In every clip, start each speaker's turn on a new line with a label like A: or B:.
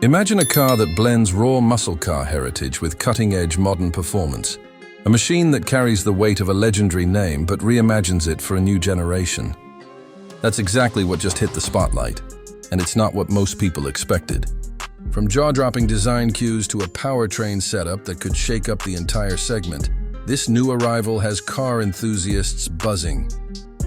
A: Imagine a car that blends raw muscle car heritage with cutting-edge modern performance. A machine that carries the weight of a legendary name but reimagines it for a new generation. That's exactly what just hit the spotlight, and it's not what most people expected. From jaw-dropping design cues to a powertrain setup that could shake up the entire segment, this new arrival has car enthusiasts buzzing.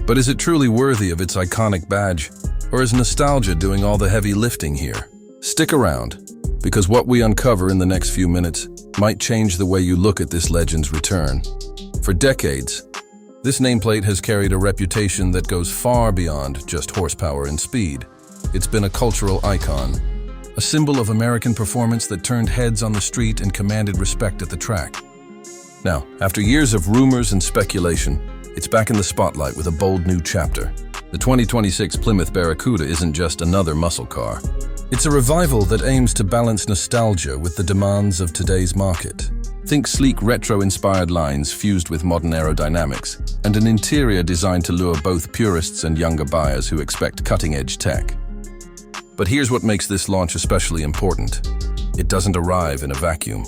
A: But is it truly worthy of its iconic badge, or is nostalgia doing all the heavy lifting here? Stick around, because what we uncover in the next few minutes might change the way you look at this legend's return. For decades, this nameplate has carried a reputation that goes far beyond just horsepower and speed. It's been a cultural icon, a symbol of American performance that turned heads on the street and commanded respect at the track. Now, after years of rumors and speculation, it's back in the spotlight with a bold new chapter. The 2026 Plymouth Barracuda isn't just another muscle car. It's a revival that aims to balance nostalgia with the demands of today's market. Think sleek retro-inspired lines fused with modern aerodynamics, and an interior designed to lure both purists and younger buyers who expect cutting-edge tech. But here's what makes this launch especially important. It doesn't arrive in a vacuum.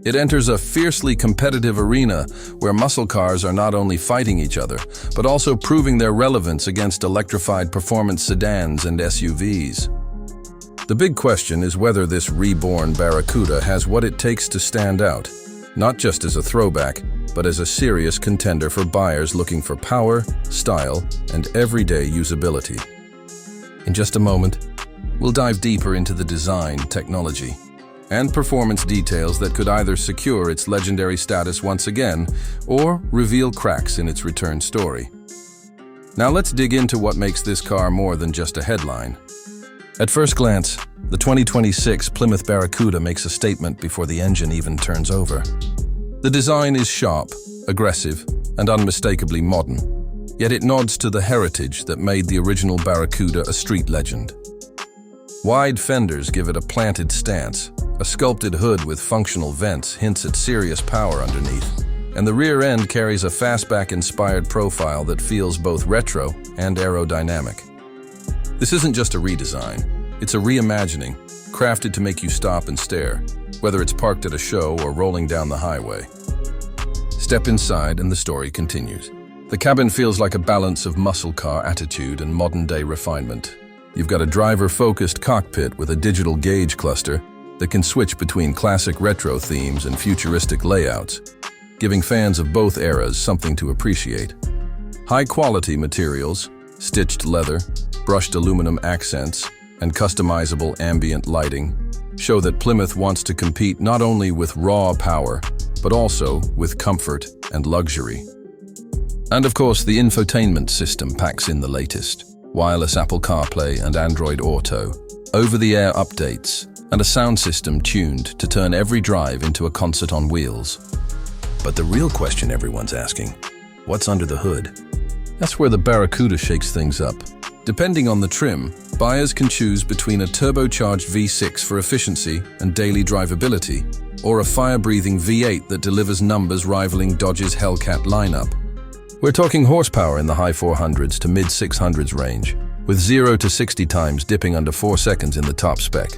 A: It enters a fiercely competitive arena where muscle cars are not only fighting each other, but also proving their relevance against electrified performance sedans and SUVs. The big question is whether this Reborn Barracuda has what it takes to stand out, not just as a throwback, but as a serious contender for buyers looking for power, style, and everyday usability. In just a moment, we'll dive deeper into the design, technology, and performance details that could either secure its legendary status once again or reveal cracks in its return story. Now let's dig into what makes this car more than just a headline. At first glance, the 2026 Plymouth Barracuda makes a statement before the engine even turns over. The design is sharp, aggressive, and unmistakably modern, yet it nods to the heritage that made the original Barracuda a street legend. Wide fenders give it a planted stance, a sculpted hood with functional vents hints at serious power underneath, and the rear end carries a fastback-inspired profile that feels both retro and aerodynamic. This isn't just a redesign, it's a reimagining, crafted to make you stop and stare, whether it's parked at a show or rolling down the highway. Step inside and the story continues. The cabin feels like a balance of muscle car attitude and modern-day refinement. You've got a driver-focused cockpit with a digital gauge cluster that can switch between classic retro themes and futuristic layouts, giving fans of both eras something to appreciate. High-quality materials, stitched leather, brushed aluminum accents, and customizable ambient lighting show that Plymouth wants to compete not only with raw power, but also with comfort and luxury. And of course, the infotainment system packs in the latest. Wireless Apple CarPlay and Android Auto, over-the-air updates, and a sound system tuned to turn every drive into a concert on wheels. But the real question everyone's asking, what's under the hood? That's where the Barracuda shakes things up. Depending on the trim, buyers can choose between a turbocharged V6 for efficiency and daily drivability, or a fire-breathing V8 that delivers numbers rivaling Dodge's Hellcat lineup. We're talking horsepower in the high 400s to mid 600s range, with 0 to 60 times dipping under 4 seconds in the top spec.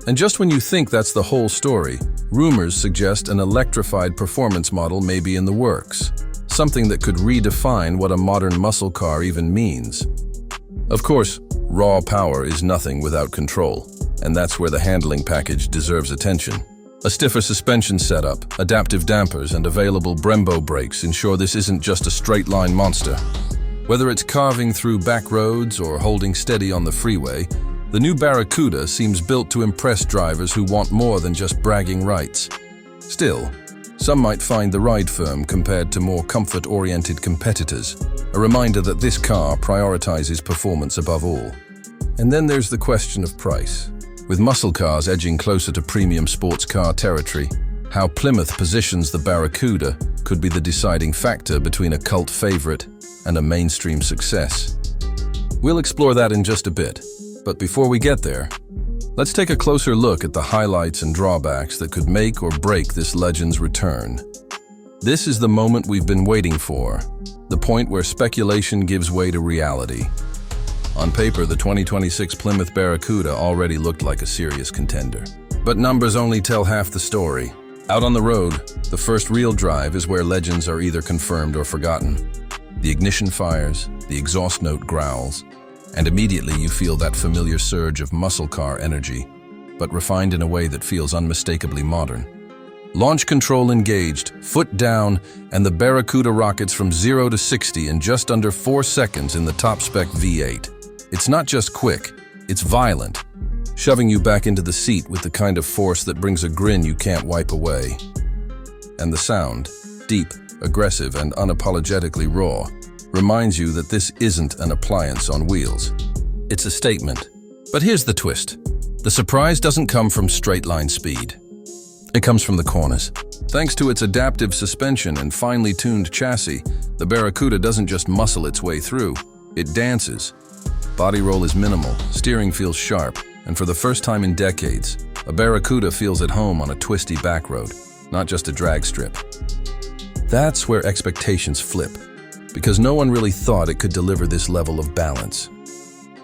A: And just when you think that's the whole story, rumors suggest an electrified performance model may be in the works, something that could redefine what a modern muscle car even means. Of course, raw power is nothing without control, and that's where the handling package deserves attention. A stiffer suspension setup, adaptive dampers, and available Brembo brakes ensure this isn't just a straight-line monster. Whether it's carving through back roads or holding steady on the freeway, the new Barracuda seems built to impress drivers who want more than just bragging rights. Still, some might find the ride firm compared to more comfort-oriented competitors, a reminder that this car prioritizes performance above all. And then there's the question of price. With muscle cars edging closer to premium sports car territory, how Plymouth positions the Barracuda could be the deciding factor between a cult favorite and a mainstream success. We'll explore that in just a bit, but before we get there, let's take a closer look at the highlights and drawbacks that could make or break this legend's return. This is the moment we've been waiting for, the point where speculation gives way to reality. On paper, the 2026 Plymouth Barracuda already looked like a serious contender. But numbers only tell half the story. Out on the road, the first real drive is where legends are either confirmed or forgotten. The ignition fires, the exhaust note growls, and immediately you feel that familiar surge of muscle car energy, but refined in a way that feels unmistakably modern. Launch control engaged, foot down, and the Barracuda rockets from 0 to 60 in just under 4 seconds in the top-spec V8. It's not just quick, it's violent, shoving you back into the seat with the kind of force that brings a grin you can't wipe away. And the sound, deep, aggressive, and unapologetically raw, reminds you that this isn't an appliance on wheels. It's a statement. But here's the twist. The surprise doesn't come from straight-line speed. It comes from the corners. Thanks to its adaptive suspension and finely tuned chassis, the Barracuda doesn't just muscle its way through, it dances. Body roll is minimal, steering feels sharp, and for the first time in decades, a Barracuda feels at home on a twisty back road, not just a drag strip. That's where expectations flip, because no one really thought it could deliver this level of balance.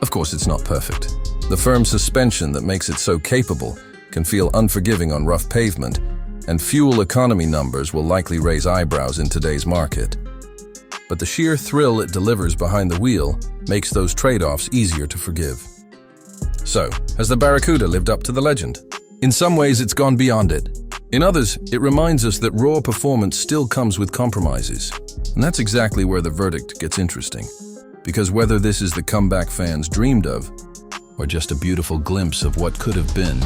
A: Of course, it's not perfect. The firm suspension that makes it so capable can feel unforgiving on rough pavement, and fuel economy numbers will likely raise eyebrows in today's market. But the sheer thrill it delivers behind the wheel makes those trade-offs easier to forgive. So, has the Barracuda lived up to the legend? In some ways, it's gone beyond it. In others, it reminds us that raw performance still comes with compromises. And that's exactly where the verdict gets interesting. Because whether this is the comeback fans dreamed of, or just a beautiful glimpse of what could have been,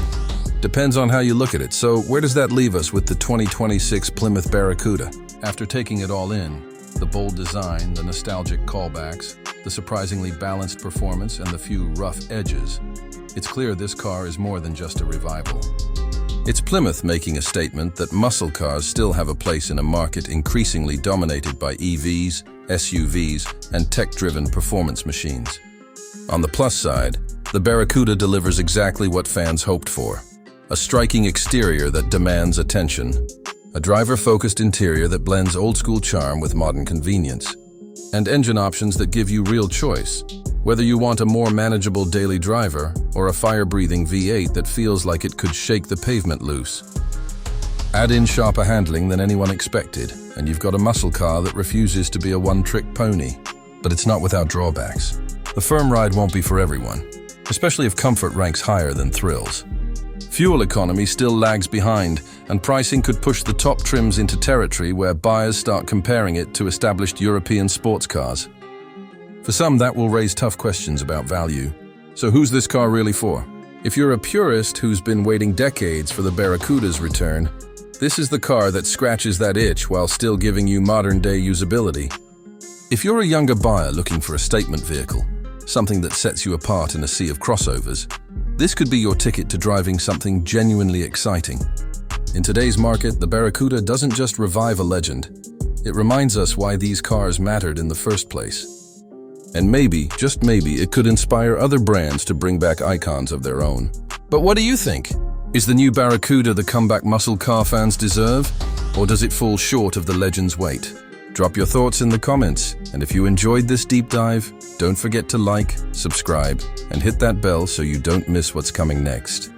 A: depends on how you look at it. So where does that leave us with the 2026 Plymouth Barracuda? After taking it all in, the bold design, the nostalgic callbacks, the surprisingly balanced performance, and the few rough edges, it's clear this car is more than just a revival. It's Plymouth making a statement that muscle cars still have a place in a market increasingly dominated by EVs, SUVs, and tech-driven performance machines. On the plus side, the Barracuda delivers exactly what fans hoped for. A striking exterior that demands attention, a driver-focused interior that blends old-school charm with modern convenience, and engine options that give you real choice, whether you want a more manageable daily driver or a fire-breathing V8 that feels like it could shake the pavement loose. Add in sharper handling than anyone expected, and you've got a muscle car that refuses to be a one-trick pony. But it's not without drawbacks. The firm ride won't be for everyone, especially if comfort ranks higher than thrills. Fuel economy still lags behind, and pricing could push the top trims into territory where buyers start comparing it to established European sports cars. For some, that will raise tough questions about value. So who's this car really for? If you're a purist who's been waiting decades for the Barracuda's return, this is the car that scratches that itch while still giving you modern-day usability. If you're a younger buyer looking for a statement vehicle, something that sets you apart in a sea of crossovers, this could be your ticket to driving something genuinely exciting. In today's market, the Barracuda doesn't just revive a legend. It reminds us why these cars mattered in the first place. And maybe, just maybe, it could inspire other brands to bring back icons of their own. But what do you think? Is the new Barracuda the comeback muscle car fans deserve? Or does it fall short of the legend's weight? Drop your thoughts in the comments, and if you enjoyed this deep dive, don't forget to like, subscribe, and hit that bell so you don't miss what's coming next.